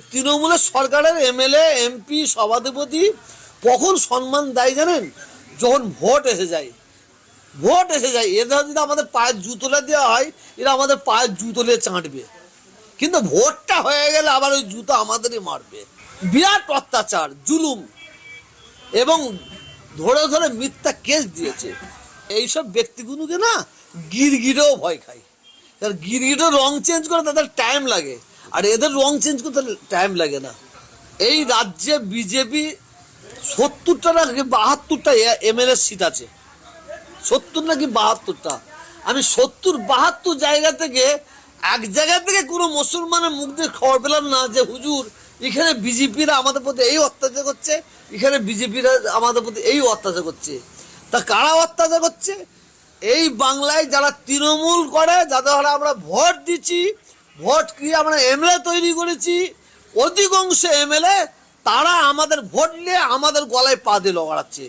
তৃণমূলের সরকারের MLA MP সভাধিপতি কখন সম্মান দেয় জানেন? যখন ভোট এসে যায়। এদের যদি আমাদের পায়ের জুতোলে দেওয়া হয়, এরা আমাদের পায়ের জুতোলে চাঁটবে, কিন্তু ভোটটা হয়ে গেলে আবার ওই জুতো আমাদেরই মারবে। বিরাট অত্যাচার, জুলুম এবং ধরে ধরে মিথ্যা কেস দিয়েছে। এইসব ব্যক্তিগুলোকে না গিরগিরেও ভয় খায়, কারণ গিরগিরও রং চেঞ্জ করে তাদের টাইম লাগে, আর এদের রং চেঞ্জ করতে টাইম লাগে না। এই রাজ্যে বিজেপি 70টা নাকি 72টা এমএলএ সিট আছে, 70 নাকি 72টা। আমি 70-72 জায়গা থেকে এক জায়গা থেকে কোনো মুসলমানের মুখ দিয়ে খবর পেলাম না যে হুজুর এখানে বিজেপিরা আমাদের প্রতি এই অত্যাচার করছে, এখানে বিজেপিরা আমাদের প্রতি এই অত্যাচার করছে। তা কারা অত্যাচার করছে? এই বাংলায় যারা তৃণমূল করে, যাদের হারে আমরা ভোট দিচ্ছি, ভোট দিয়ে আমরা এমএলএ তৈরি করেছি, অধিকাংশ এমএলএ তারা আমাদের ভোট নিয়ে আমাদের গলায় পা দিয়ে লড়াচ্ছে।